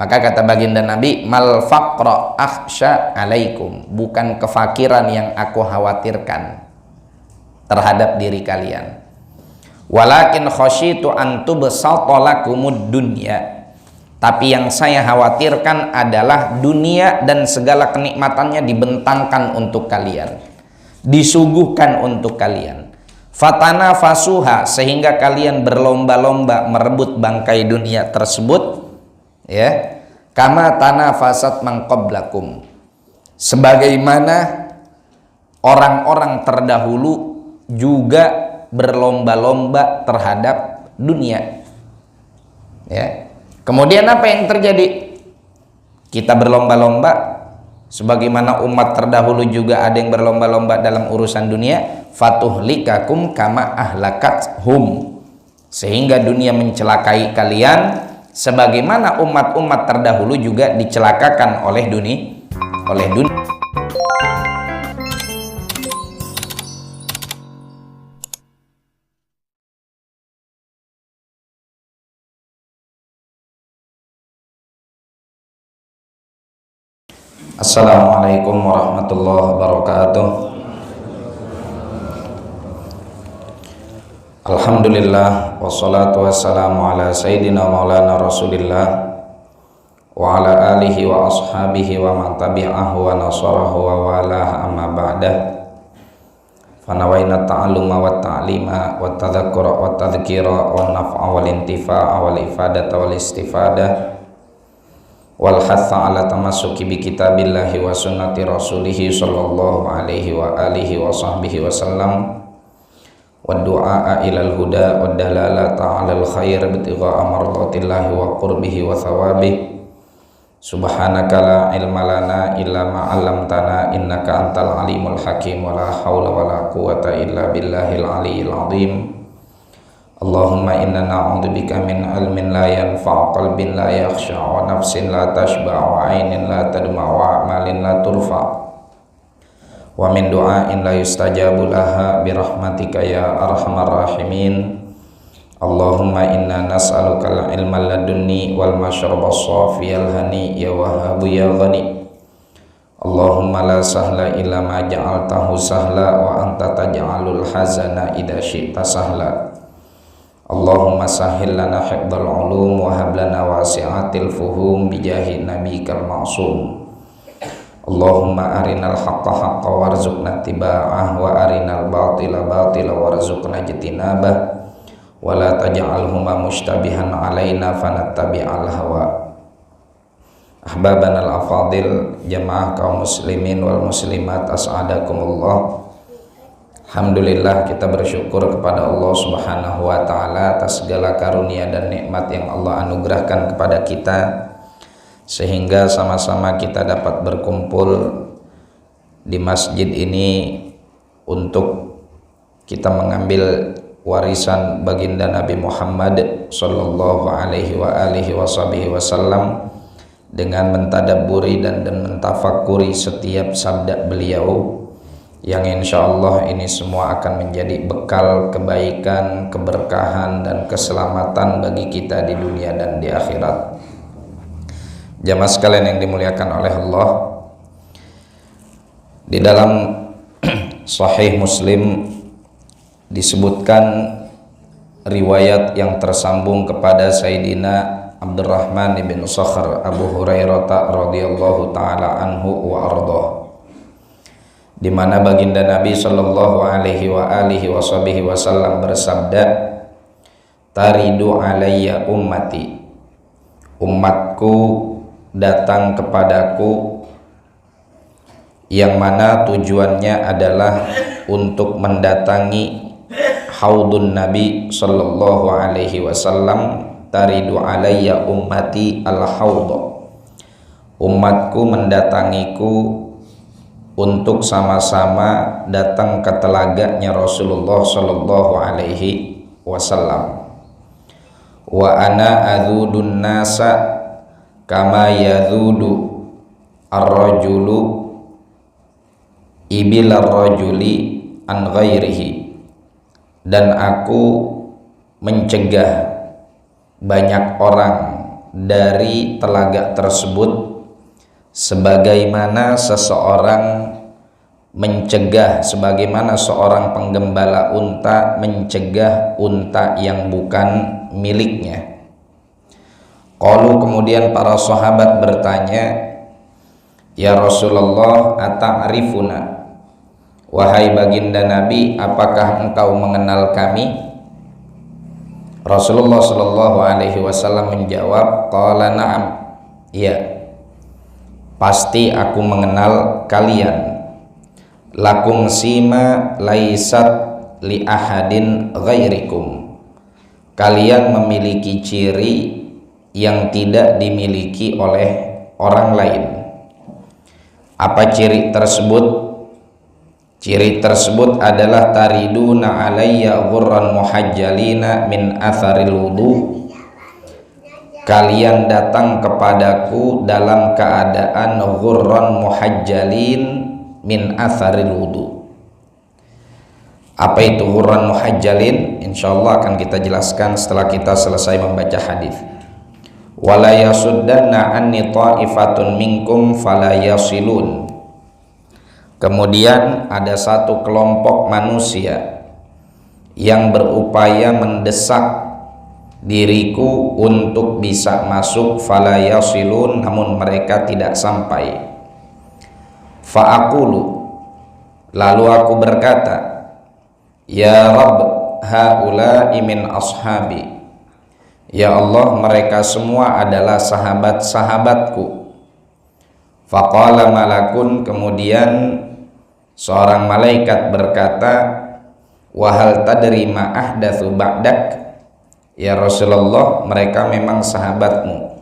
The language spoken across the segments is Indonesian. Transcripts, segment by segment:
Maka kata baginda Nabi, mal faqra akhsha alaikum, bukan kefakiran yang aku khawatirkan terhadap diri kalian, walakin khasyitu an tubsata lakumud dunya, tapi yang saya khawatirkan adalah dunia dan segala kenikmatannya dibentangkan untuk kalian, disuguhkan untuk kalian. Fatanafasuha, sehingga kalian berlomba-lomba merebut bangkai dunia tersebut, ya, kama tanafasat man qablakum, sebagaimana orang-orang terdahulu juga berlomba-lomba terhadap dunia, ya. Kemudian apa yang terjadi? Kita berlomba-lomba sebagaimana umat terdahulu juga ada yang berlomba-lomba dalam urusan dunia. Fatuhlikakum kama ahlakathum, sehingga dunia mencelakai kalian sebagaimana umat-umat terdahulu juga dicelakakan oleh dunia. Assalamualaikum warahmatullahi wabarakatuh. Alhamdulillah, wassalatu wassalamu ala sayyidina maulana rasulillah wa ala alihi wa ashabihi wa man tabi'ahu wa nasarahu wa walah, amma ba'dah. Fanawaina ta'alluma wa ta'lima wa tadhakkura wa tadhkira wa naf'a wal intifa'a wal ifadata wal istifadah wal hatha ala tamassuki bi kitabillahi wa sunnati rasulihi sallallahu alaihi wa alihi wa sahbihi wa sallam, wa du'a ilal huda wa dalalata alal khair bitigha'a mardatillahi wa qurbihi wa thawabih. Subhanaka la ilma lana illa ma 'allamtana innaka antal alimul hakim, wa la haula wa la quwwata illa billahil aliyyil azim. Allahumma inna na'udzubika min ilmin la yanfa', qalbin la yakhsha', wa nafsin la tashba', wa 'ainin la tadma', wa amalin la turfa', wa min du'ain la yustajabu laha birahmatika ya arhamar rahimin. Allahumma inna nas'aluka al-ilma ladunni wal mashraba as-safiyal hani ya wahhabu ya ghani. Allahumma la sahla illa ma ja'altahu sahla wa anta taj'alul hazana idza syi'ta sahla. Allahumma sahhil lana hifdzal ulum wa hab lana wasi'atil fuhum bijahi nabiyikal ma'sum. Allahumma arinal haqqa haqqa warzuqna ittiba'ah wa arinal batila batila warzuqna ijtinabah wa la taj'alhuma mushtabihan alaina fanattabi'al hawa. Ahbabanal afadil, jamaah kaum muslimin wal muslimat, as'adakumullah. Alhamdulillah, kita bersyukur kepada Allah Subhanahu wa ta'ala atas segala karunia dan nikmat yang Allah anugerahkan kepada kita, sehingga sama-sama kita dapat berkumpul di masjid ini untuk kita mengambil warisan baginda Nabi Muhammad sallallahu alaihi wa alihi wasallam dengan mentadabburi dan mentafakuri setiap sabda beliau, yang insya Allah ini semua akan menjadi bekal kebaikan, keberkahan, dan keselamatan bagi kita di dunia dan di akhirat. Jamaah sekalian yang dimuliakan oleh Allah, di dalam Sahih Muslim disebutkan riwayat yang tersambung kepada Sayyidina Abdurrahman bin Sakhr Abu Hurairah radhiyallahu ta'ala anhu wa ardhah, di mana baginda Nabi sallallahu alaihi wa alihi wasallam bersabda, taridu alayya ummati, umatku datang kepadaku, yang mana tujuannya adalah untuk mendatangi haudun Nabi sallallahu alaihi wasallam. Taridu alayya ummati al-haudha, umatku mendatangiku untuk sama-sama datang ke telaganya Rasulullah sallallahu alaihi wasallam. Wa ana adzudun nasa kama yadzudu ar-rajulu ibilar rajuli an ghairihi, dan aku mencegah banyak orang dari telaga tersebut sebagaimana sebagaimana seorang penggembala unta mencegah unta yang bukan miliknya. Qalu, kemudian para sahabat bertanya, ya Rasulullah, ata'rifuna, wahai baginda Nabi, apakah engkau mengenal kami? Rasulullah Shallallahu Alaihi Wasallam menjawab, qala na'am, ya, pasti aku mengenal kalian. Lakum sima laisat li ahadin ghairikum, kalian memiliki ciri yang tidak dimiliki oleh orang lain. Apa ciri tersebut? Ciri tersebut adalah tariduna alayya ghurran muhajjalina min atharil wudu, kalian datang kepadaku dalam keadaan ghurran muhajjalin min atharil wudu. Apa itu ghurran muhajjalin? Insyaallah akan kita jelaskan setelah kita selesai membaca hadis. Wala yasuddanna anni ta'ifatun minkum fala yasilun. Kemudian ada satu kelompok manusia yang berupaya mendesak diriku untuk bisa masuk, fala yasilun, namun mereka tidak sampai. Fa'aqulu, lalu aku berkata, ya Rabb, haula'i min ashabi, ya Allah, mereka semua adalah sahabat-sahabatku. Faqala malakun, kemudian seorang malaikat berkata, wahal tadri ma ahdatsu ba'dak, ya Rasulullah, mereka memang sahabatmu,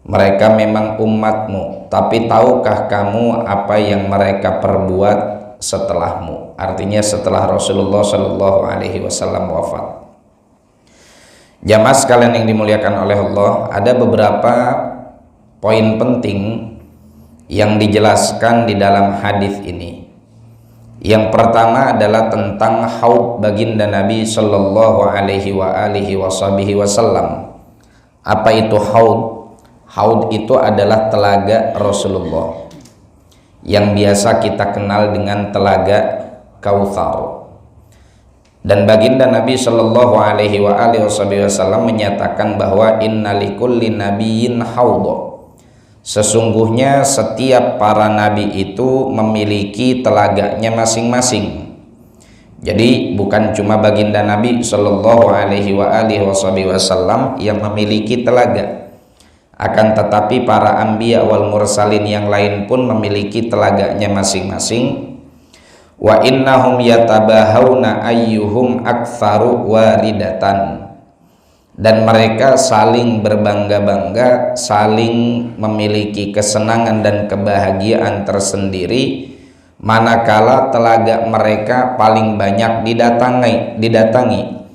mereka memang umatmu, tapi tahukah kamu apa yang mereka perbuat setelahmu? Artinya setelah Rasulullah Shallallahu Alaihi Wasallam wafat. Jamaah sekalian yang dimuliakan oleh Allah, ada beberapa poin penting yang dijelaskan di dalam hadis ini. Yang pertama adalah tentang haud baginda Nabi Shallallahu Alaihi Wasallam. Apa itu haud? Haud itu adalah telaga Rasulullah yang biasa kita kenal dengan telaga Kautsar. Dan baginda Nabi Shallallahu Alaihi Wasallam menyatakan bahwa innalikulli nabiyyin haudh, sesungguhnya setiap para nabi itu memiliki telaganya masing-masing. Jadi bukan cuma baginda Nabi Shallallahu Alaihi Wasallam yang memiliki telaga, akan tetapi para anbiya wal mursalin yang lain pun memiliki telaganya masing-masing. Wa innahum yatabahawna ayyuhum aktsaru waridatan, dan mereka saling berbangga-bangga, saling memiliki kesenangan dan kebahagiaan tersendiri manakala telaga mereka paling banyak didatangi.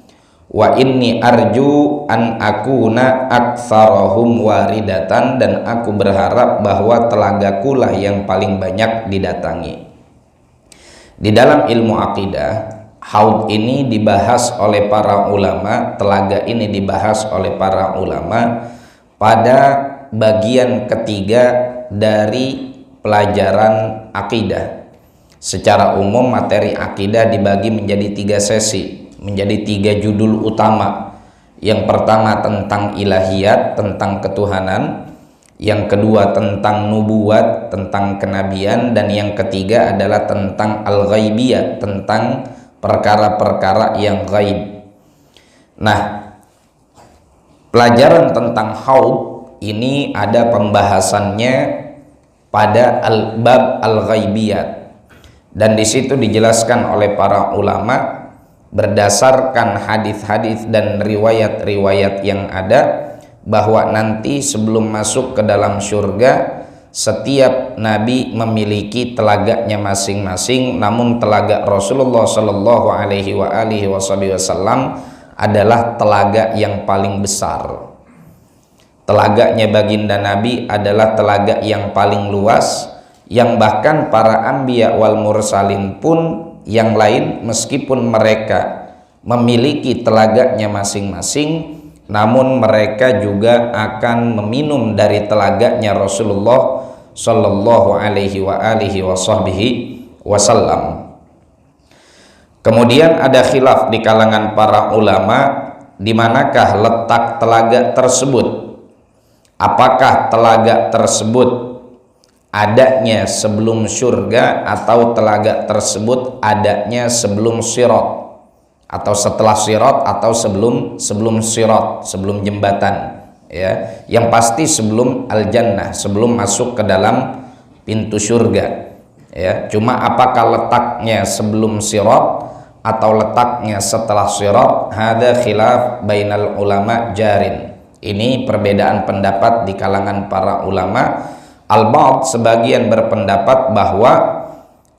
Wa inni arju an akuna aktsarahum waridatan, dan aku berharap bahwa telagaku lah yang paling banyak didatangi. Di dalam ilmu akidah, haud ini dibahas oleh para ulama, telaga ini dibahas oleh para ulama pada bagian ketiga dari pelajaran akidah. Secara umum materi akidah dibagi menjadi 3 sesi, menjadi 3 judul utama. Yang pertama tentang ilahiyat, tentang ketuhanan. Yang kedua tentang nubuat, tentang kenabian. Dan yang ketiga adalah tentang al-ghaibiyat, tentang perkara-perkara yang gaib. Nah, pelajaran tentang haud ini ada pembahasannya pada al-bab al-ghaibiyat, dan di situ dijelaskan oleh para ulama berdasarkan hadis-hadis dan riwayat-riwayat yang ada bahwa nanti sebelum masuk ke dalam surga setiap nabi memiliki telaganya masing-masing, namun telaga Rasulullah Shallallahu Alaihi Wasallam adalah telaga yang paling besar. Telaganya baginda Nabi adalah telaga yang paling luas, yang bahkan para anbiya wal mursalin pun yang lain meskipun mereka memiliki telaganya masing-masing, namun mereka juga akan meminum dari telaganya Rasulullah sallallahu alaihi wasallam. Kemudian ada khilaf di kalangan para ulama di manakah letak telaga tersebut. Apakah telaga tersebut adanya sebelum surga atau telaga tersebut adanya sebelum sirat, atau setelah sirat, atau sebelum sirat, sebelum jembatan, ya. Yang pasti sebelum al-jannah, sebelum masuk ke dalam pintu surga, ya. Cuma apakah letaknya sebelum sirat atau letaknya setelah sirat, hada khilaf bainal ulama jarin. Ini perbedaan pendapat di kalangan para ulama. Al-ba'd sebagian berpendapat bahwa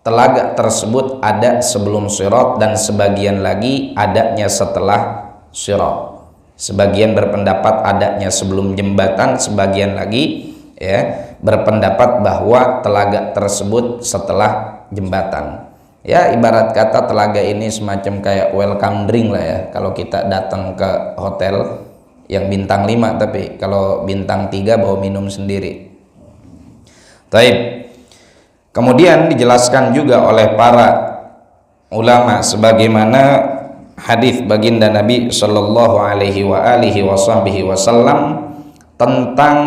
telaga tersebut ada sebelum sirat dan sebagian lagi adanya setelah sirat. Sebagian berpendapat adanya sebelum jembatan, sebagian lagi ya berpendapat bahwa telaga tersebut setelah jembatan. Ya, ibarat kata telaga ini semacam kayak welcome drink lah ya kalau kita datang ke hotel yang bintang 5, tapi kalau bintang 3 bawa minum sendiri. Taib. Kemudian dijelaskan juga oleh para ulama sebagaimana hadis baginda Nabi sallallahu alaihi wasallam tentang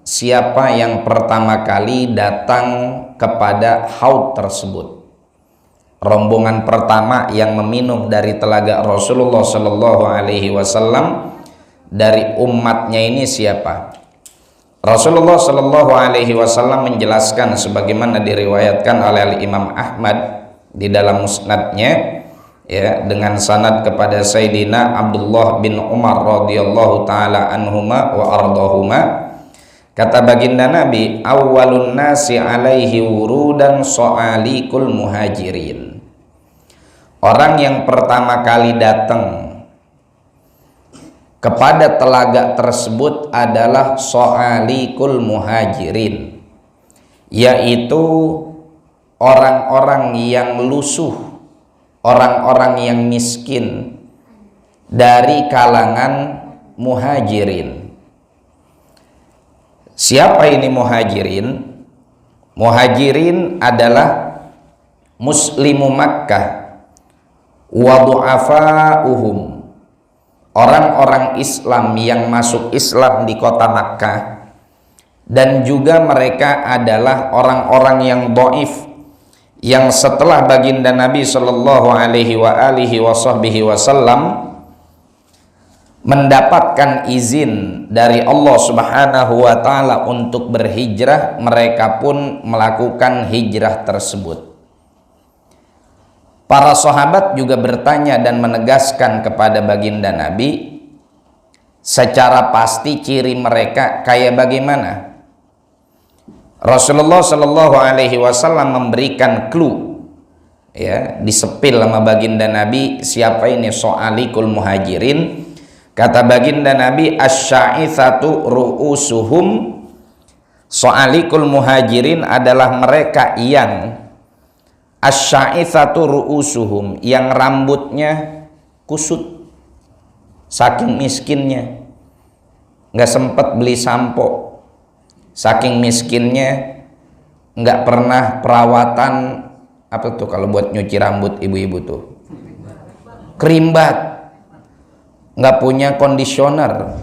siapa yang pertama kali datang kepada haud tersebut. Rombongan pertama yang meminum dari telaga Rasulullah sallallahu alaihi wasallam dari umatnya ini siapa? Rasulullah sallallahu alaihi wasallam menjelaskan sebagaimana diriwayatkan oleh Imam Ahmad di dalam musnadnya, ya, dengan sanad kepada Sayyidina Abdullah bin Umar radhiyallahu taala anhuma wa ardahuma. Kata baginda Nabi, awwalun nasi alaihi wurudan so'alikul muhajirin. Orang yang pertama kali datang kepada telaga tersebut adalah so'alikul muhajirin, yaitu orang-orang yang lusuh, orang-orang yang miskin dari kalangan muhajirin. Siapa ini muhajirin? Muhajirin adalah muslimu Makkah wa du'afa'uhum, orang-orang Islam yang masuk Islam di kota Makkah, dan juga mereka adalah orang-orang yang dhaif, yang setelah baginda Nabi sallallahu alaihi wasallam mendapatkan izin dari Allah Subhanahu wa taala untuk berhijrah, mereka pun melakukan hijrah tersebut. Para sahabat juga bertanya dan menegaskan kepada baginda Nabi secara pasti ciri mereka kayak bagaimana. Rasulullah Shallallahu Alaihi Wasallam memberikan clue, ya, disepil sama baginda Nabi siapa ini so'alikul muhajirin. Kata baginda Nabi, asy-sya'itsatu ru'usuhum, so'alikul muhajirin adalah mereka yang asy-sya'itsatu ru'usuhum, yang rambutnya kusut saking miskinnya, nggak sempat beli sampo, saking miskinnya nggak pernah perawatan, apa tuh kalau buat nyuci rambut ibu-ibu tuh, kerimbat, nggak punya conditioner,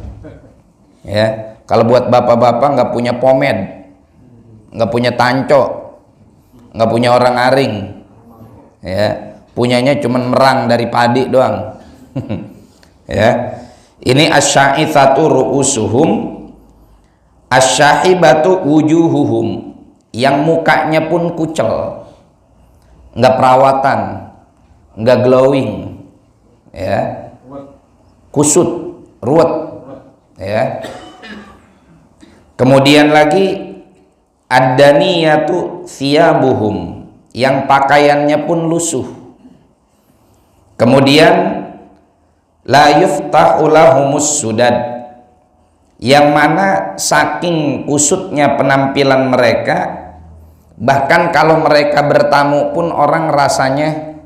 ya. Kalau buat bapak-bapak nggak punya pomade, nggak punya tanco, nggak punya orang aring, ya, punyanya cuman merang dari padi doang. Ya, ini asy-sya'itsatu ru'usuhum, asy-syahibatu wujuhuhum, yang mukanya pun kucel, nggak perawatan, nggak glowing, ya, kusut, ruwet, ya. Kemudian lagi ad-daniyatu thiyabuhum, yang pakaiannya pun lusuh. Kemudian la yuftahu lahumus sudad, yang mana saking kusutnya penampilan mereka, bahkan kalau mereka bertamu pun orang rasanya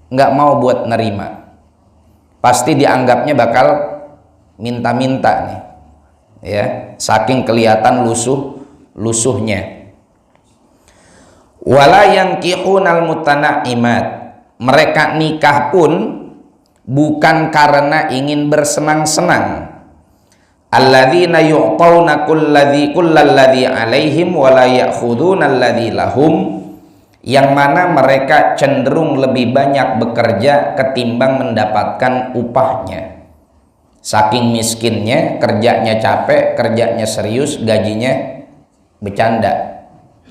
nggak mau buat nerima, pasti dianggapnya bakal minta-minta nih, ya, saking kelihatan lusuhnya. Wala yankihunal mutanaimat, mereka nikah pun bukan karena ingin bersenang-senang. Alladzina yu'tawna kullalladzi alaihim wa la ya'khuduna alladzi lahum, yang mana mereka cenderung lebih banyak bekerja ketimbang mendapatkan upahnya. Saking miskinnya, kerjanya capek, kerjanya serius, gajinya bercanda,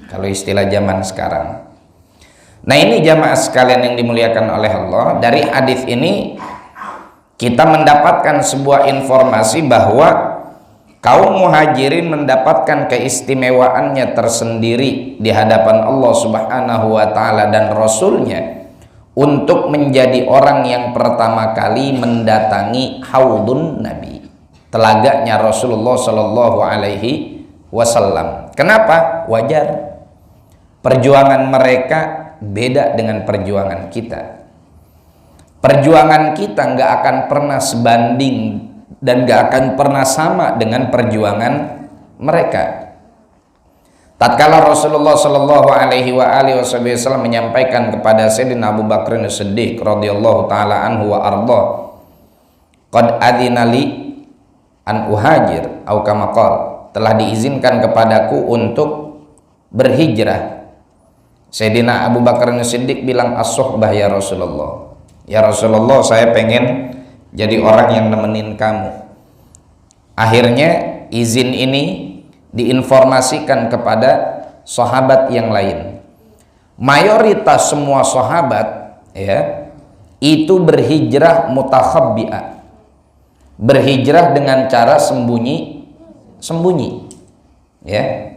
kalau istilah zaman sekarang. Nah, ini jamaah sekalian yang dimuliakan oleh Allah, dari hadis ini kita mendapatkan sebuah informasi bahwa kaum muhajirin mendapatkan keistimewaannya tersendiri di hadapan Allah Subhanahu wa ta'ala dan Rasulnya untuk menjadi orang yang pertama kali mendatangi haudun Nabi, telaganya Rasulullah Shallallahu Alaihi Wasallam. Kenapa? Wajar. Perjuangan mereka beda dengan perjuangan kita. Perjuangan kita nggak akan pernah sebanding dan gak akan pernah sama dengan perjuangan mereka. Tatkala Rasulullah Shallallahu Alaihi Wasallam menyampaikan kepada Sayyidina Abu Bakr As-Siddiq radhiyallahu taala anhu wa arda, qad adzina li an uhajir au kama qala, telah diizinkan kepadaku untuk berhijrah. Sayyidina Abu Bakr As-Siddiq bilang, as-suhbah ya Rasulullah, ya Rasulullah, saya pengen jadi orang yang nemenin kamu. Akhirnya izin ini diinformasikan kepada sahabat yang lain. Mayoritas semua sahabat, ya, itu berhijrah mutakhabbi'ah, berhijrah dengan cara sembunyi-sembunyi, ya.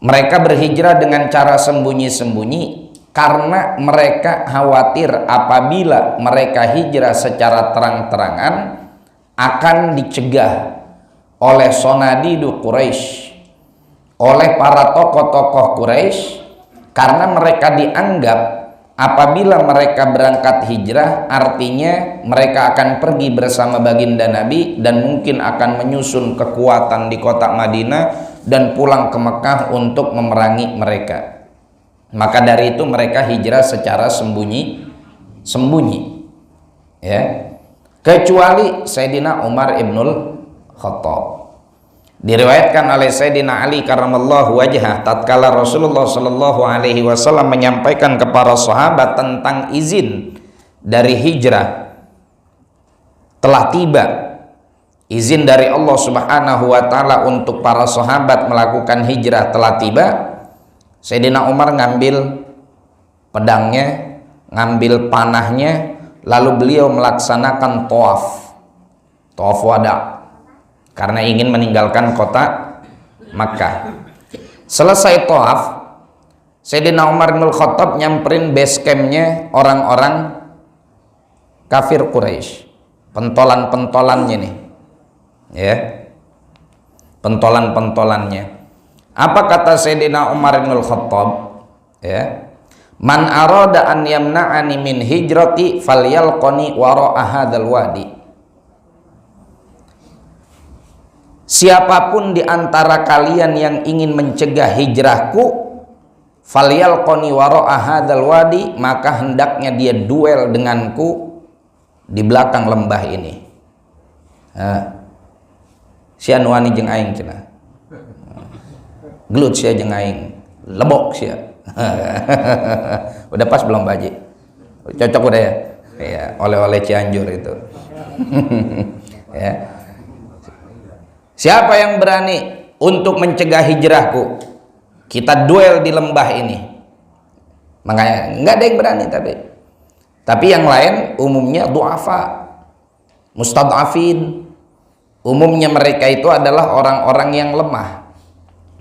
Mereka berhijrah dengan cara sembunyi-sembunyi karena mereka khawatir apabila mereka hijrah secara terang-terangan akan dicegah oleh sonadidu Quraisy, oleh para tokoh-tokoh Quraisy, karena mereka dianggap apabila mereka berangkat hijrah artinya mereka akan pergi bersama baginda Nabi dan mungkin akan menyusun kekuatan di kota Madinah dan pulang ke Mekah untuk memerangi mereka. Maka dari itu mereka hijrah secara sembunyi, ya. Kecuali Sayyidina Umar ibnul Khattab. Diriwayatkan oleh Sayyidina Ali karramallahu wajhah, tatkala Rasulullah Shallallahu Alaihi Wasallam menyampaikan kepada sahabat tentang izin dari hijrah, telah tiba izin dari Allah Subhanahu wa ta'ala untuk para sahabat melakukan hijrah, telah tiba. Sayyidina Umar ngambil pedangnya, ngambil panahnya, lalu beliau melaksanakan tawaf wada, karena ingin meninggalkan kota Makkah. Selesai tawaf, Sayyidina Umar bin Khattab nyamperin base campnya orang-orang kafir Quraisy, pentolan-pentolannya nih, ya, pentolan-pentolannya. Apa kata Sayyidina Umar bin Khattab? Ya, man arada an yamna'ani min hijrati falyalqani wara'a hadzal wadi. Siapapun di antara kalian yang ingin mencegah hijrahku, falyalqani wara'a hadzal wadi, maka hendaknya dia duel denganku di belakang lembah ini. Sia nuani jeung aing cenah. Gelut sia jeung aing, lebok sia. Udah pas belum Pak Haji? Cocok udah ya? Ya, oleh-oleh Cianjur itu. Ya. Siapa yang berani untuk mencegah hijrahku? Kita duel di lembah ini. Makanya nggak ada yang berani, tapi yang lain umumnya du'afa, mustad'afin. Umumnya mereka itu adalah orang-orang yang lemah.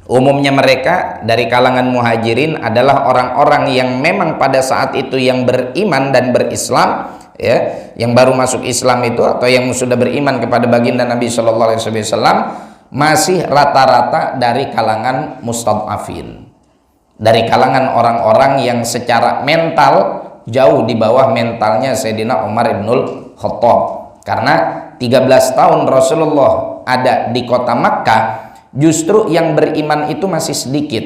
Umumnya mereka dari kalangan muhajirin adalah orang-orang yang memang pada saat itu yang beriman dan berislam, ya, yang baru masuk Islam itu atau yang sudah beriman kepada baginda Nabi Shallallahu Alaihi Wasallam masih rata-rata dari kalangan mustad'afin, dari kalangan orang-orang yang secara mental jauh di bawah mentalnya Sayyidina Umar ibnul Khattab, karena 13 tahun Rasulullah ada di kota Makkah, justru yang beriman itu masih sedikit.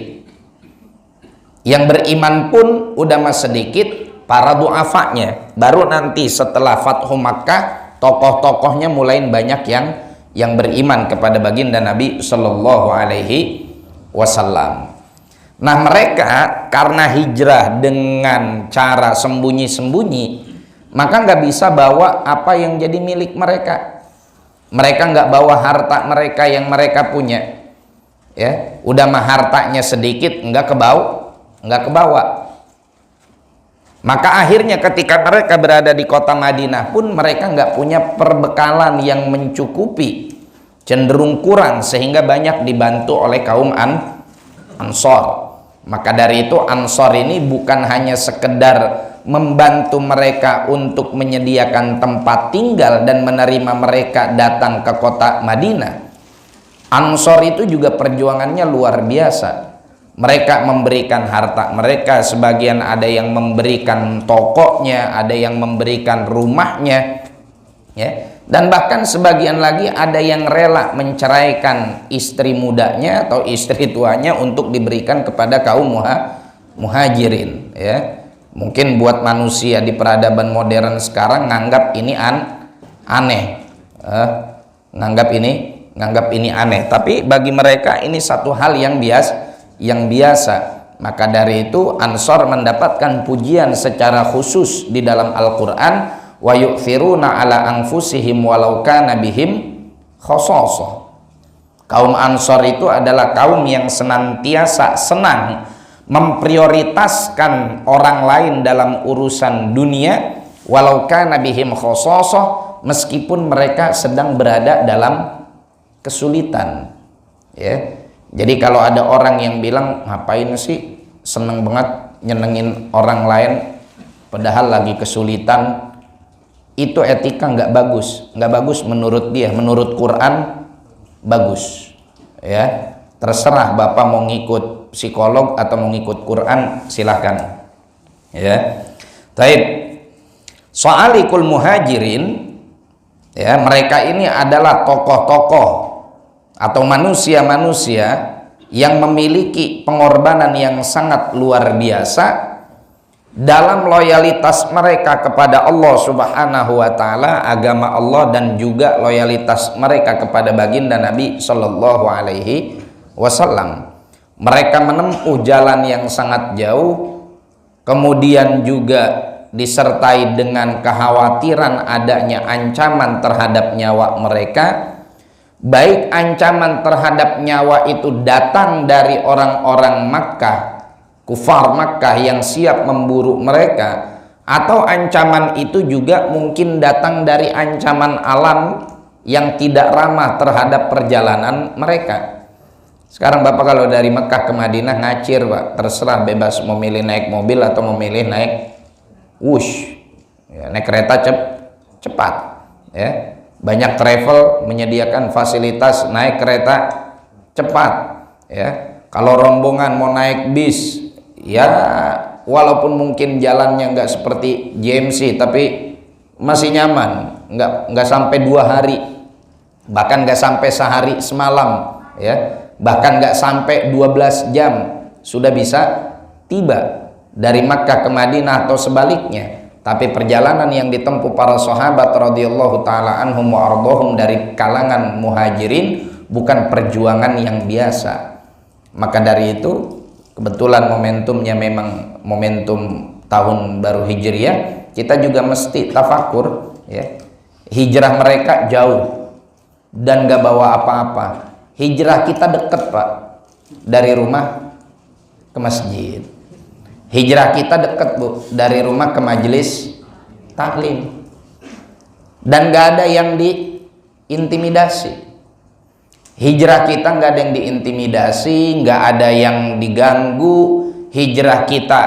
Yang beriman pun udah masih sedikit, para du'afanya. Baru nanti setelah Fathu Makkah, tokoh-tokohnya mulai banyak yang beriman kepada baginda Nabi Shallallahu Alaihi Wasallam. Nah, mereka karena hijrah dengan cara sembunyi-sembunyi, maka nggak bisa bawa apa yang jadi milik mereka. Mereka nggak bawa harta mereka yang mereka punya. Ya, udah mah hartanya sedikit, nggak kebawa. Maka akhirnya ketika mereka berada di kota Madinah pun mereka nggak punya perbekalan yang mencukupi, cenderung kurang, sehingga banyak dibantu oleh kaum Ansor. Maka dari itu Ansor ini bukan hanya sekedar membantu mereka untuk menyediakan tempat tinggal dan menerima mereka datang ke kota Madinah. Ansor itu juga perjuangannya luar biasa. Mereka memberikan harta mereka, sebagian ada yang memberikan tokonya, ada yang memberikan rumahnya, ya. Dan bahkan sebagian lagi ada yang rela menceraikan istri mudanya atau istri tuanya untuk diberikan kepada kaum muhajirin, ya. Mungkin buat manusia di peradaban modern sekarang nganggap ini aneh, nganggap ini aneh, tapi bagi mereka ini satu hal yang biasa. Maka dari itu Ansor mendapatkan pujian secara khusus di dalam Al-Quran, wa yu'thiruna ala anfusihim walau kana bihim khasasah. Kaum Ansor itu adalah kaum yang senantiasa senang memprioritaskan orang lain dalam urusan dunia, walau kana bihim khasasah, meskipun mereka sedang berada dalam kesulitan, ya. Jadi kalau ada orang yang bilang, ngapain sih seneng banget nyenengin orang lain padahal lagi kesulitan, itu etika nggak bagus menurut dia. Menurut Quran bagus, ya. Terserah Bapak mau ngikut psikolog atau mau ngikut Quran, silahkan, ya. Taib. Soalikul muhajirin, ya, mereka ini adalah tokoh-tokoh atau manusia-manusia yang memiliki pengorbanan yang sangat luar biasa dalam loyalitas mereka kepada Allah Subhanahu wa taala, agama Allah, dan juga loyalitas mereka kepada baginda Nabi Shallallahu Alaihi Wasallam. Mereka menempuh jalan yang sangat jauh, kemudian juga disertai dengan kekhawatiran adanya ancaman terhadap nyawa mereka. Baik ancaman terhadap nyawa itu datang dari orang-orang Makkah, kufar Makkah yang siap memburu mereka, atau ancaman itu juga mungkin datang dari ancaman alam yang tidak ramah terhadap perjalanan mereka. Sekarang Bapak kalau dari Mekah ke Madinah ngacir, Pak, terserah, bebas memilih naik mobil atau memilih naik wush, ya, naik kereta cepat, ya. Banyak travel menyediakan fasilitas naik kereta cepat, ya. Kalau rombongan mau naik bis, ya walaupun mungkin jalannya nggak seperti JMC, tapi masih nyaman, nggak sampai 2 hari, bahkan nggak sampai sehari semalam, ya. Bahkan nggak sampai 12 jam sudah bisa tiba dari Makkah ke Madinah atau sebaliknya. Tapi perjalanan yang ditempuh para sahabat radhiyallahu taala anhum wa ardhahum dari kalangan muhajirin bukan perjuangan yang biasa. Maka dari itu kebetulan momentumnya memang momentum tahun baru Hijriah, kita juga mesti tafakur, ya. Hijrah mereka jauh dan gak bawa apa-apa. Hijrah kita dekat, Pak, dari rumah ke masjid. Hijrah kita dekat, Bu, dari rumah ke majelis taklim. Dan gak ada yang diintimidasi. Hijrah kita gak ada yang diintimidasi, gak ada yang diganggu. Hijrah kita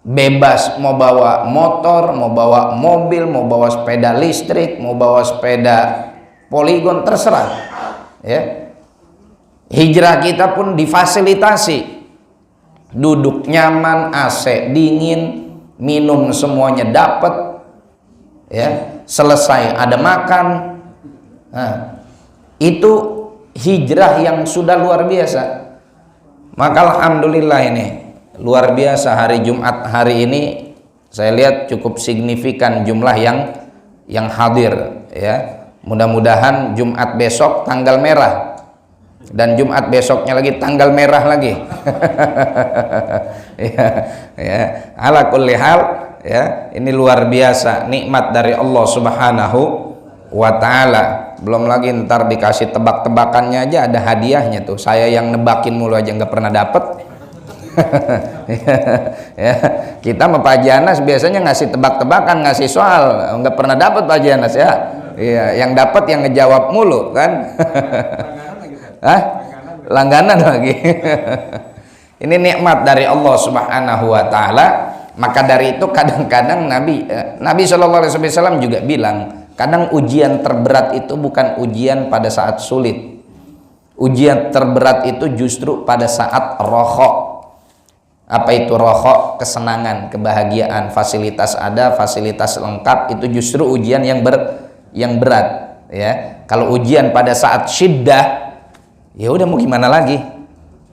bebas, mau bawa motor, mau bawa mobil, mau bawa sepeda listrik, mau bawa sepeda poligon, terserah, ya. Hijrah kita pun difasilitasi, duduk nyaman, AC dingin, minum semuanya dapat, ya. Selesai ada makan, Nah, itu hijrah yang sudah luar biasa. Maka alhamdulillah ini luar biasa, hari Jumat hari ini saya lihat cukup signifikan jumlah yang hadir ya. Mudah-mudahan Jumat besok tanggal merah dan Jumat besoknya lagi tanggal merah lagi. ya, ala kulli hal ya, ini luar biasa nikmat dari Allah Subhanahu wa taala. Belum lagi ntar dikasih tebak-tebakannya aja, ada hadiahnya tuh. Saya yang nebakin mulu aja nggak pernah dapet. Ya, kita sama Pak Janas biasanya ngasih tebak-tebakan, ngasih soal, nggak pernah dapet Pak Janas ya. Iya, yang dapat yang ngejawab mulu kan. Hah? Langganan lagi. Ini nikmat dari Allah Subhanahu wa taala. Maka dari itu kadang-kadang Nabi Shallallahu alaihi wasallam juga bilang, kadang ujian terberat itu bukan ujian pada saat sulit. Ujian terberat itu justru pada saat roho. Apa itu roho? Kesenangan, kebahagiaan, fasilitas ada, fasilitas lengkap, itu justru ujian yang berat ya. Kalau ujian pada saat syiddah, ya udah mau gimana lagi,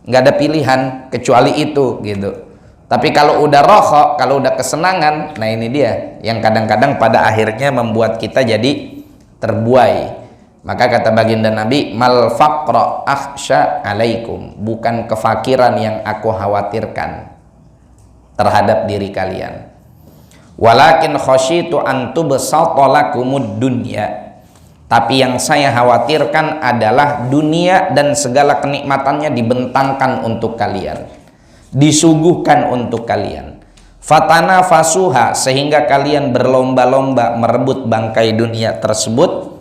nggak ada pilihan kecuali itu gitu. Tapi kalau udah roho, kalau udah kesenangan, nah ini dia yang kadang-kadang pada akhirnya membuat kita jadi terbuai. Maka kata baginda Nabi, mal faqra akhsha alaikum, bukan kefakiran yang aku khawatirkan terhadap diri kalian, walakin khasyitu an tubsata lakumud dunya, tapi yang saya khawatirkan adalah dunia dan segala kenikmatannya dibentangkan untuk kalian, disuguhkan untuk kalian. Fatana fasuha, sehingga kalian berlomba-lomba merebut bangkai dunia tersebut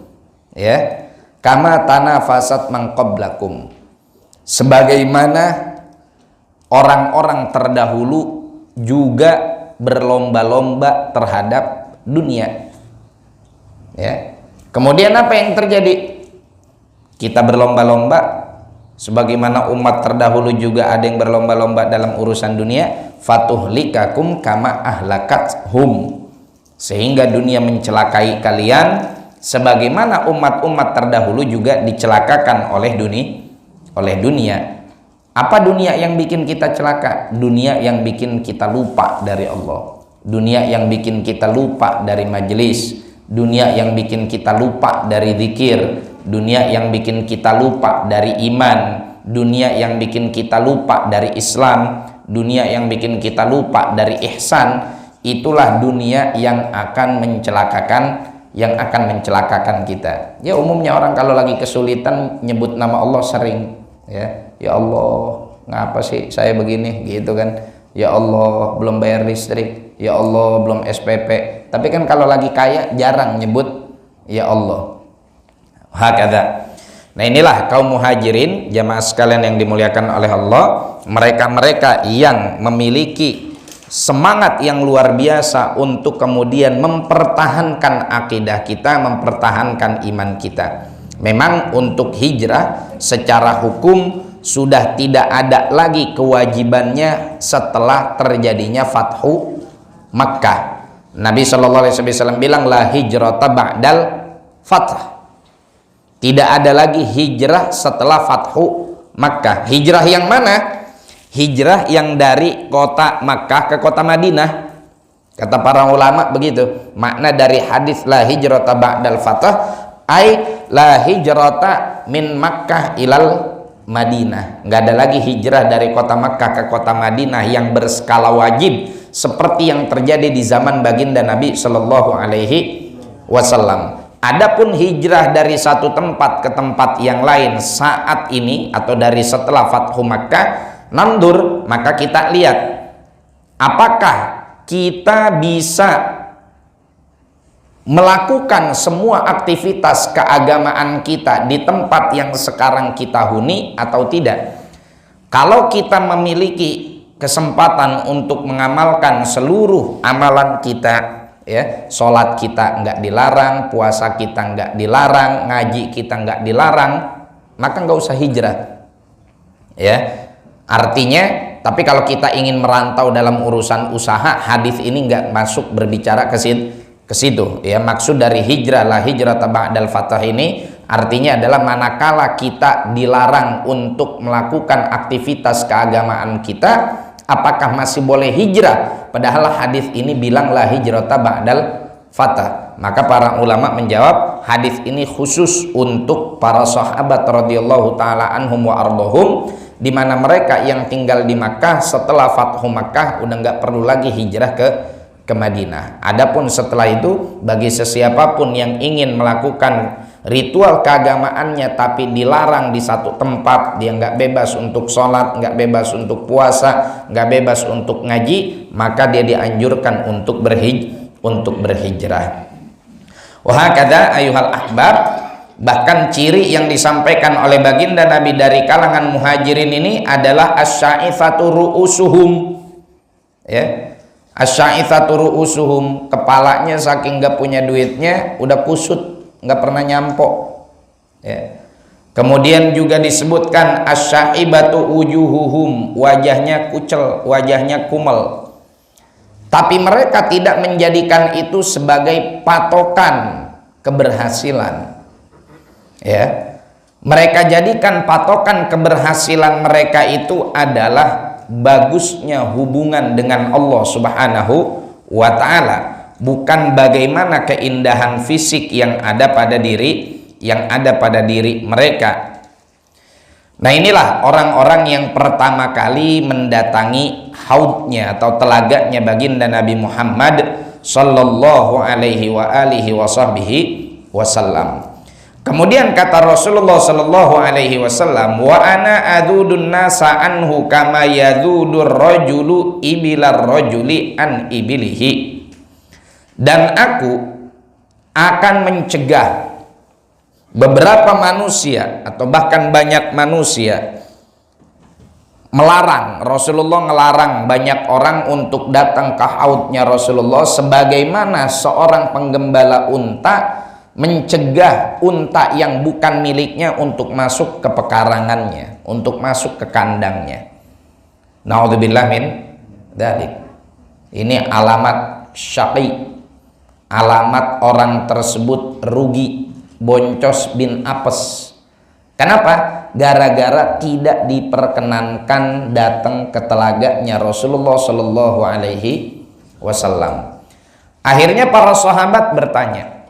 ya. Kama tanafasat man qablakum, sebagaimana orang-orang terdahulu juga berlomba-lomba terhadap dunia ya. Kemudian apa yang terjadi? Kita berlomba-lomba sebagaimana umat terdahulu juga ada yang berlomba-lomba dalam urusan dunia. Fatuhlikakum kama ahlakathum, sehingga dunia mencelakai kalian sebagaimana umat-umat terdahulu juga dicelakakan oleh dunia. Apa dunia yang bikin kita celaka? Dunia yang bikin kita lupa dari Allah, dunia yang bikin kita lupa dari majelis, dunia yang bikin kita lupa dari zikir, dunia yang bikin kita lupa dari iman, dunia yang bikin kita lupa dari Islam, dunia yang bikin kita lupa dari ihsan. Itulah dunia yang akan mencelakakan kita. Ya umumnya orang kalau lagi kesulitan nyebut nama Allah sering ya. Ya Allah, ngapa sih saya begini gitu kan. Ya Allah, belum bayar listrik. Ya Allah, belum SPP. Tapi kan kalau lagi kaya jarang nyebut ya Allah. Hakadha. Nah inilah kaum muhajirin, jamaah sekalian yang dimuliakan oleh Allah, mereka-mereka yang memiliki semangat yang luar biasa untuk kemudian mempertahankan akidah kita, mempertahankan iman kita. Memang untuk hijrah secara hukum sudah tidak ada lagi kewajibannya setelah terjadinya Fathu Makkah. Nabi SAW bilang, la hijrata ba'dal fath. Tidak ada lagi hijrah setelah Fathu Makkah. Hijrah yang mana? Hijrah yang dari kota Makkah ke kota Madinah. Kata para ulama begitu. Makna dari hadis la hijrata ba'dal fath ai la hijrata min Makkah ilal Madinah. Nggak ada lagi hijrah dari kota Makkah ke kota Madinah yang berskala wajib seperti yang terjadi di zaman baginda Nabi Shallallahu Alaihi Wasallam. Adapun hijrah dari satu tempat ke tempat yang lain saat ini atau dari setelah Fathu Makkah nandur, maka kita lihat apakah kita bisa melakukan semua aktivitas keagamaan kita di tempat yang sekarang kita huni atau tidak. Kalau kita memiliki kesempatan untuk mengamalkan seluruh amalan kita ya, sholat kita nggak dilarang, puasa kita nggak dilarang, ngaji kita nggak dilarang, maka nggak usah hijrah ya. Artinya, tapi kalau kita ingin merantau dalam urusan usaha, hadis ini nggak masuk berbicara ke situ ya. Maksud dari hijrah la hijrata ba'dal fath ini Artinya adalah manakala kita dilarang untuk melakukan aktivitas keagamaan kita, apakah masih boleh hijrah? Padahal hadis ini bilang la hijrata ba'dal fatah. Maka para ulama menjawab, hadis ini khusus untuk para sahabat radhiyallahu taala anhum wa ardhahum, di mana mereka yang tinggal di Makkah setelah Fathu Makkah udah nggak perlu lagi hijrah ke Madinah. Adapun setelah itu, bagi sesiapapun yang ingin melakukan ritual keagamaannya tapi dilarang di satu tempat, dia nggak bebas untuk sholat, nggak bebas untuk puasa, nggak bebas untuk ngaji, maka dia dianjurkan untuk berhijrah. Wahakadha ayuhal ahbab, bahkan ciri yang disampaikan oleh baginda Nabi dari kalangan muhajirin ini adalah asya'ithatu ru'usuhum, ya, asya'ithatu ru'usuhum, kepalanya saking nggak punya duitnya udah kusut, nggak pernah nyampok, ya. Kemudian juga disebutkan asyaibatu wujuhuhum, wajahnya kucel, wajahnya kumel. Tapi mereka tidak menjadikan itu sebagai patokan keberhasilan, ya. Mereka jadikan patokan keberhasilan mereka itu adalah bagusnya hubungan dengan Allah Subhanahu wa ta'ala, bukan bagaimana keindahan fisik yang ada pada diri mereka. Nah, inilah orang-orang yang pertama kali mendatangi haudnya atau telaganya baginda Nabi Muhammad sallallahu alaihi wa alihi wasallam. Kemudian kata Rasulullah sallallahu alaihi wasallam, wa ana adudun nasa anhu kama yadudur rajulu ibilar rajuli an ibilihi. Dan aku akan mencegah beberapa manusia atau bahkan banyak manusia, melarang, Rasulullah ngelarang banyak orang untuk datang ke haudnya Rasulullah, sebagaimana seorang penggembala unta mencegah unta yang bukan miliknya untuk masuk ke pekarangannya, untuk masuk ke kandangnya. Naudzubillah min dzalik. Ini alamat syaqi, alamat orang tersebut rugi, boncos bin apes. Kenapa? Gara-gara tidak diperkenankan datang ke telaganya Rasulullah Shallallahu Alaihi Wasallam. Akhirnya para sahabat bertanya,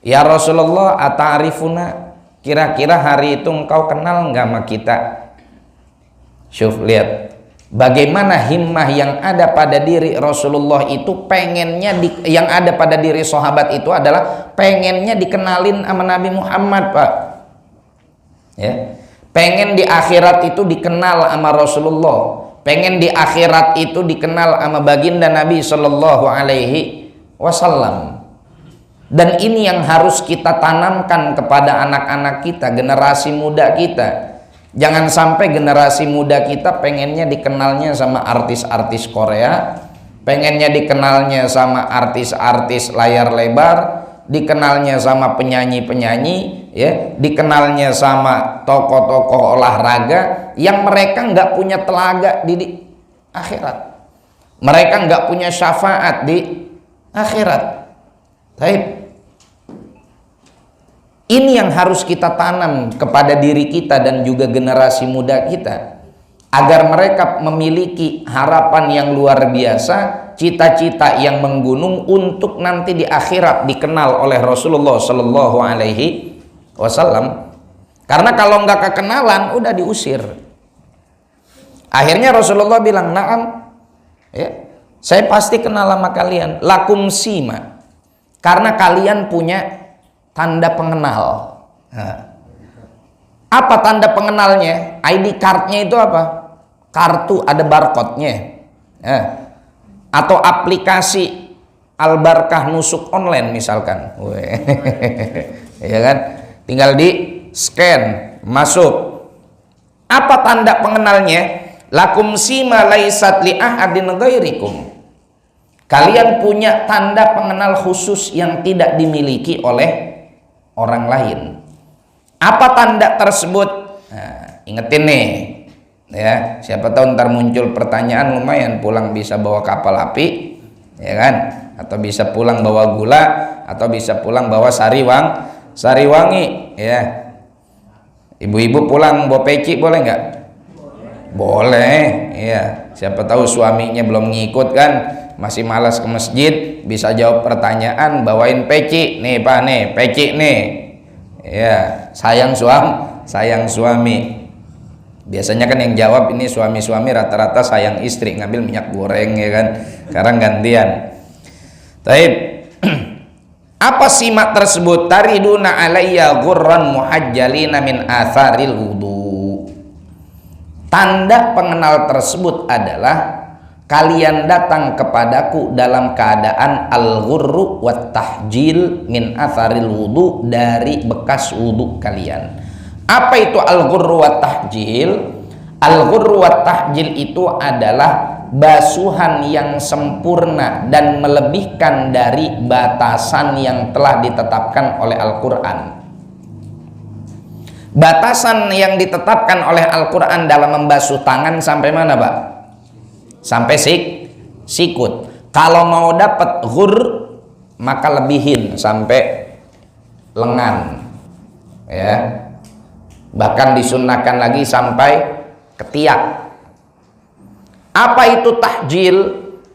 ya Rasulullah, ata'rifuna, kira-kira hari itu engkau kenal nggak sama kita? Syuf, lihat bagaimana himmah yang ada pada diri Rasulullah itu, pengennya yang ada pada diri sahabat itu adalah pengennya dikenalin sama Nabi Muhammad, Pak. Ya, pengen di akhirat itu dikenal sama Rasulullah, pengen di akhirat itu dikenal sama baginda Nabi Shallallahu Alaihi Wasallam. Dan ini yang harus kita tanamkan kepada anak-anak kita, generasi muda kita. Jangan sampai generasi muda kita pengennya dikenalnya sama artis-artis Korea, pengennya dikenalnya sama artis-artis layar lebar, dikenalnya sama penyanyi-penyanyi, ya, dikenalnya sama tokoh-tokoh olahraga yang mereka nggak punya telaga di akhirat, mereka nggak punya syafaat di akhirat. Baik, ini yang harus kita tanam kepada diri kita dan juga generasi muda kita, agar mereka memiliki harapan yang luar biasa, cita-cita yang menggunung untuk nanti di akhirat dikenal oleh Rasulullah Shallallahu Alaihi Wasallam. Karena kalau nggak kekenalan udah diusir. Akhirnya Rasulullah bilang, "Na'am, ya, saya pasti kenal sama kalian. Lakum sima, karena kalian punya tanda pengenal." Nah, apa tanda pengenalnya? ID cardnya itu apa? Kartu ada barcode-nya. Nah, atau aplikasi Al-Barkah Nusuk online misalkan. Ya kan? Tinggal di scan, masuk. Apa tanda pengenalnya? Lakum sima laisat li ahadin ghairikum. Kalian punya tanda pengenal khusus yang tidak dimiliki oleh orang lain. Apa tanda tersebut? Nah, ingetin nih. Ya, siapa tahu ntar muncul pertanyaan, lumayan, pulang bisa bawa kapal api, ya kan? Atau bisa pulang bawa gula, atau bisa pulang bawa sari wangi, ya. Ibu-ibu pulang bawa peci boleh nggak? Boleh, ya. Siapa tahu suaminya belum ngikut kan, masih malas ke masjid, bisa jawab pertanyaan, bawain peci nih Pak nih, peci nih. Ya, sayang suami. Biasanya kan yang jawab ini suami-suami rata-rata sayang istri, ngambil minyak goreng ya kan. Sekarang gantian. Taib. Apa simak tersebut? Tariduna alayya ghurran muhajjalina min atharil wudu. Tanda pengenal tersebut adalah kalian datang kepadaku dalam keadaan al-ghurru wat tahjil min atharil wudu, dari bekas wudu kalian. Apa itu al-ghurru wat tahjil? Al-ghurru wat tahjil itu adalah basuhan yang sempurna dan melebihkan dari batasan yang telah ditetapkan oleh Al-Quran. Batasan yang ditetapkan oleh Al-Quran dalam membasuh tangan sampai mana, Pak? Sampai sikut. Kalau mau dapat ghur, maka lebihin sampai lengan, ya. Bahkan disunnahkan lagi sampai ketiak. Apa itu tahjil?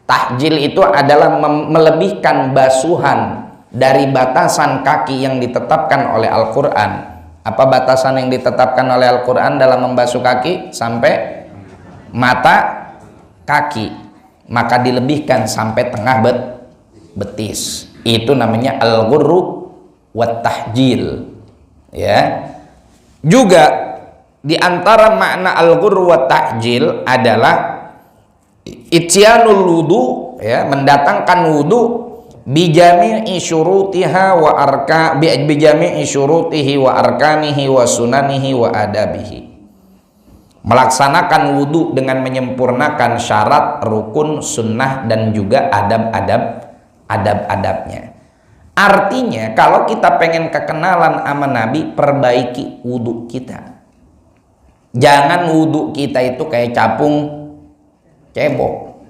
Tahjil itu adalah melebihkan basuhan dari batasan kaki yang ditetapkan oleh Al-Quran. Apa batasan yang ditetapkan oleh Al-Quran dalam membasuh kaki? Sampai mata kaki. Maka dilebihkan sampai tengah betis. Itu namanya al-ghurru wat tahjil. Ya. Juga di antara makna al-ghurru wat tahjil adalah ityanul wudu, ya, mendatangkan wudu bijami'i syurutiha wa bijami'i syurutihi wa arkanihi wa sunanihi wa adabihi. Melaksanakan wudu dengan menyempurnakan syarat, rukun, sunnah, dan juga adab-adabnya. Artinya kalau kita pengen kekenalan sama Nabi, perbaiki wudu kita. Jangan wudu kita itu kayak capung cebok,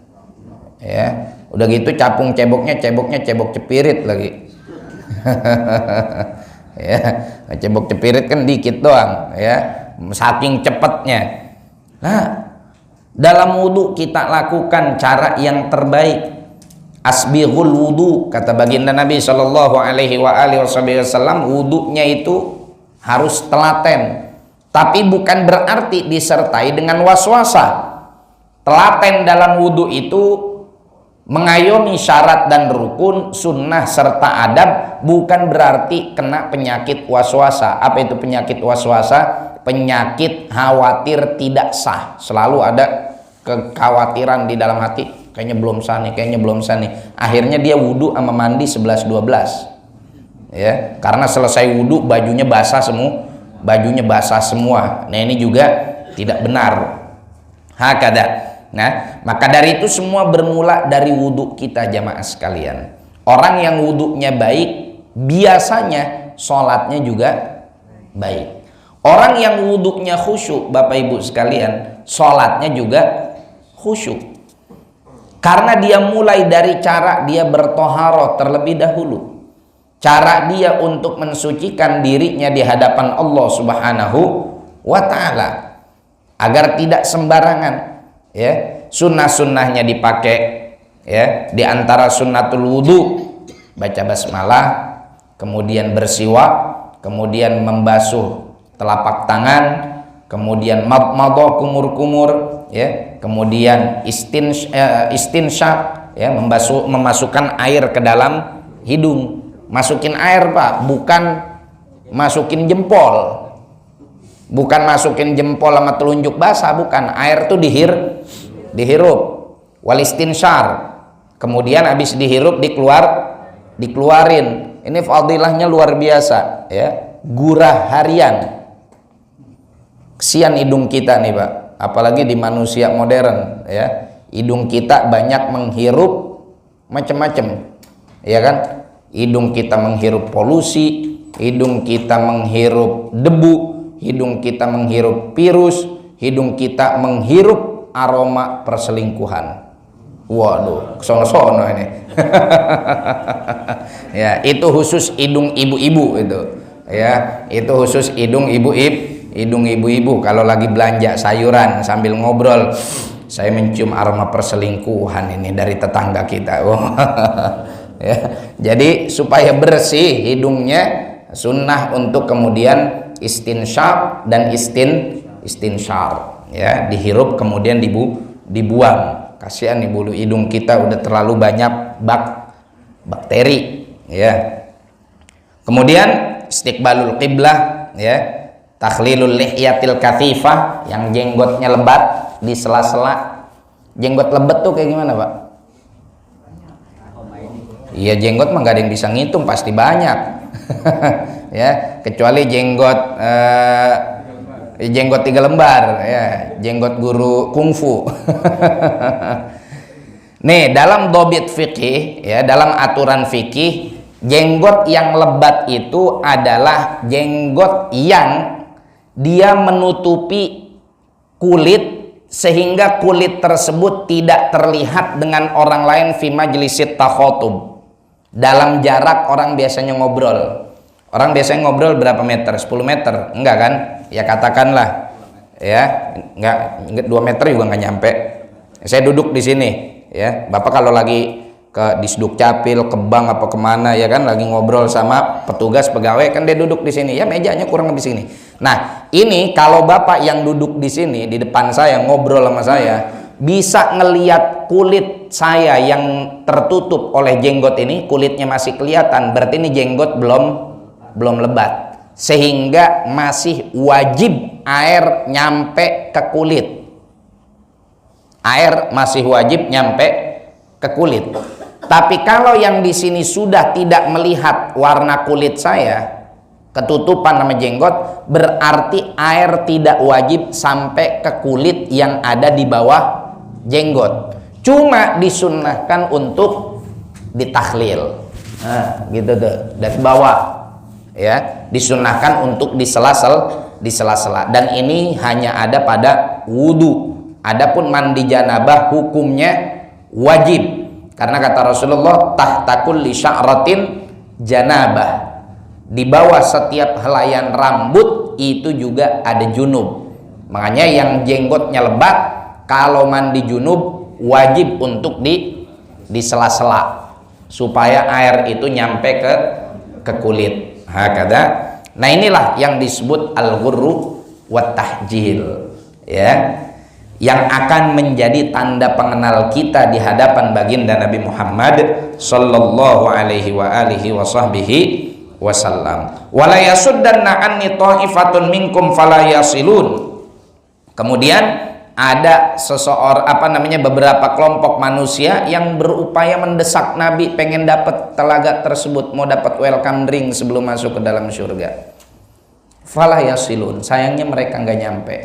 ya. Udah gitu capung ceboknya cebok cepirit lagi. Ya, cebok cepirit kan dikit doang, ya, saking cepatnya. Nah, dalam wudu kita lakukan cara yang terbaik. Asbighul wudu, kata baginda Nabi Shallallahu Alaihi Wasallam, wudunya itu harus telaten, tapi bukan berarti disertai dengan waswasa. Telaten dalam wudhu itu mengayomi syarat dan rukun, sunnah serta adab, bukan berarti kena penyakit waswasa. Apa itu penyakit waswasa? Penyakit khawatir tidak sah. Selalu ada kekhawatiran di dalam hati, kayaknya belum sah nih. Akhirnya dia wudhu sama mandi 11-12, ya, karena selesai wudhu bajunya basah semua. Nah, ini juga tidak benar. Hakada. Nah, maka dari itu semua bermula dari wudhu kita, jamaah sekalian. Orang yang wudhunya baik, biasanya sholatnya juga baik. Orang yang wudhunya khusyuk, Bapak Ibu sekalian, sholatnya juga khusyuk. Karena dia mulai dari cara dia bertoharoh terlebih dahulu. Cara dia untuk mensucikan dirinya di hadapan Allah Subhanahu wa Ta'ala, agar tidak sembarangan, ya. Sunnah-sunnahnya dipakai, ya. Di antara sunnatul wudu, baca basmalah, kemudian bersiwak, kemudian membasuh telapak tangan, kemudian madmadah, kumur-kumur, ya, kemudian istinsyaq, ya, memasukkan air ke dalam hidung. Masukin air, Pak, bukan masukin jempol. Bukan masukin jempol sama telunjuk basah, bukan. Air tuh dihirup. Wal istinsyar. Kemudian habis dihirup dikeluarin. Ini fadilahnya luar biasa, ya. Gurah harian. Kesian hidung kita nih, Pak. Apalagi di manusia modern, ya. Hidung kita banyak menghirup macam-macam, ya kan? Hidung kita menghirup polusi, hidung kita menghirup debu, hidung kita menghirup virus, hidung kita menghirup aroma perselingkuhan. Waduh, sono-sono ini. Ya, itu khusus hidung ibu-ibu itu. ya, itu khusus hidung ibu-ibu kalau lagi belanja sayuran sambil ngobrol, saya mencium aroma perselingkuhan ini dari tetangga kita. Ya, jadi supaya bersih hidungnya, sunnah untuk kemudian istinsyaq dan istinsyar, ya, dihirup kemudian dibuang. Kasihan nih, bulu hidung kita udah terlalu banyak bakteri, ya. Kemudian istiqbalul qiblah, ya, takhlilul lihyatil kathifah, yang jenggotnya lebat di sela-sela. Jenggot lebat tuh kayak gimana, Pak? Iya, jenggot mah gak ada yang bisa ngitung, pasti banyak. Ya, kecuali jenggot 3 lembar, ya, jenggot guru kungfu. Nih, dalam dobit fikih, ya, dalam aturan fikih, jenggot yang lebat itu adalah jenggot yang dia menutupi kulit sehingga kulit tersebut tidak terlihat dengan orang lain fi majlisit takhotub. Dalam jarak orang biasanya ngobrol. Orang biasanya ngobrol berapa meter? 10 meter? Enggak kan? Ya katakanlah, ya, enggak 2 meter juga nggak nyampe. Saya duduk di sini, ya. Bapak kalau lagi ke Disduk Capil, ke bank apa kemana, ya kan, lagi ngobrol sama petugas pegawai, kan dia duduk di sini, ya, mejanya kurang lebih sini. Nah, ini kalau Bapak yang duduk di sini di depan saya ngobrol sama saya, bisa ngelihat kulit saya yang tertutup oleh jenggot ini, kulitnya masih kelihatan, berarti ini jenggot belum lebat, sehingga masih wajib air nyampe ke kulit. Air masih wajib nyampe ke kulit. Tapi kalau yang di sini sudah tidak melihat warna kulit saya, ketutupan sama jenggot, berarti air tidak wajib sampai ke kulit yang ada di bawah jenggot. Cuma disunnahkan untuk ditakhlil. Nah, gitu tuh, dari bawah. Ya, disunnahkan untuk di sela-sela. Dan ini hanya ada pada wudu. Adapun mandi janabah hukumnya wajib. Karena kata Rasulullah, tahta kulli sya'ratin janabah. Di bawah setiap helaian rambut itu juga ada junub. Makanya yang jenggotnya lebat, kalau mandi junub wajib untuk di sela-sela supaya air itu nyampe ke kulit. Hakada. Nah, inilah yang disebut al-ghurru wat tahjil, ya, yang akan menjadi tanda pengenal kita di hadapan baginda Nabi Muhammad sallallahu alaihi wa alihi wa sahbihi wasallam. Wala yasuddanna anni ta'ifatun minkum fala yasilun. Kemudian ada beberapa kelompok manusia yang berupaya mendesak Nabi, pengen dapat telaga tersebut, mau dapat welcome drink sebelum masuk ke dalam surga. Fala yasilun, sayangnya mereka nggak nyampe.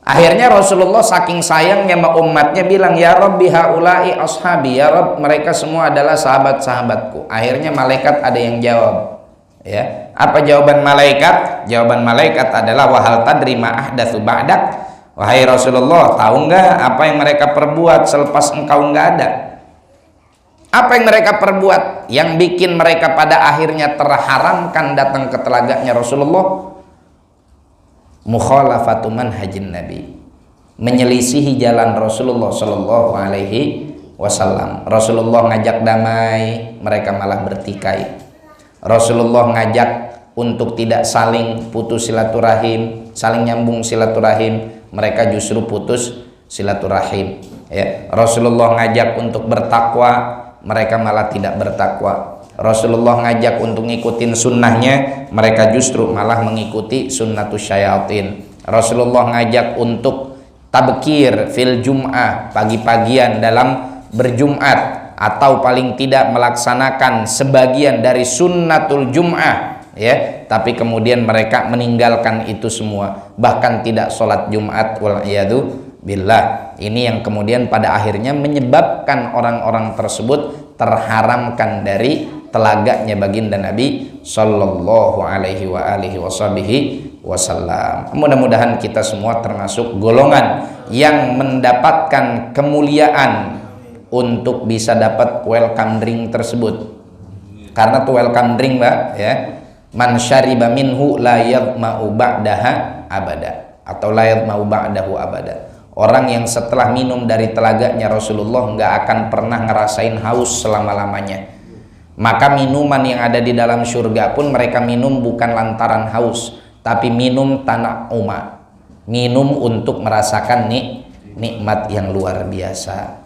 Akhirnya Rasulullah saking sayangnya sama umatnya bilang, ya Rabbi haula'i ashabi, ya Rabb, mereka semua adalah sahabat-sahabatku. Akhirnya malaikat ada yang jawab, ya. Apa jawaban malaikat? Jawaban malaikat adalah wahal tadri ma ahdatsu ba'dak. Wahai Rasulullah, tahu nggak apa yang mereka perbuat selepas engkau nggak ada? Apa yang mereka perbuat yang bikin mereka pada akhirnya terharamkan datang ke telaganya Rasulullah? Mukhalafatu manhajin Nabi, menyelisihi jalan Rasulullah Shallallahu Alaihi Wasallam. Rasulullah ngajak damai, mereka malah bertikai. Rasulullah ngajak untuk tidak saling putus silaturahim, saling nyambung silaturahim, mereka justru putus silaturahim. Ya. Rasulullah ngajak untuk bertakwa, mereka malah tidak bertakwa. Rasulullah ngajak untuk ngikutin sunnahnya, mereka justru malah mengikuti sunnatus syayatin. Rasulullah ngajak untuk tabkir fil jum'ah, pagi-pagian dalam berjum'at, atau paling tidak melaksanakan sebagian dari sunnatul jum'ah, ya, tapi kemudian mereka meninggalkan itu semua, bahkan tidak sholat Jumat, wal'iyadu billah. Ini yang kemudian pada akhirnya menyebabkan orang-orang tersebut terharamkan dari telaganya baginda Nabi Sallallahu Alaihi wa alihi wasallam. Mudah-mudahan kita semua termasuk golongan yang mendapatkan kemuliaan untuk bisa dapat welcome drink tersebut. Karena tuh welcome drink, Mbak, ya, Man syariba minhu la yadma'u ba'daha abada, atau la yadma'u ba'dahu abada. Orang yang setelah minum dari telaganya Rasulullah nggak akan pernah ngerasain haus selama-lamanya. Maka minuman yang ada di dalam surga pun mereka minum bukan lantaran haus, tapi minum tana'uma, minum untuk merasakan nikmat yang luar biasa.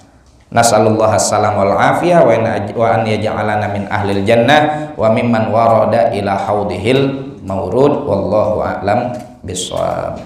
Nas'alullah as-salam wal afiyah wa an yaj'alana min ahlil jannah wa mimman warada ila haudihil maurud wallahu a'lam bissawab.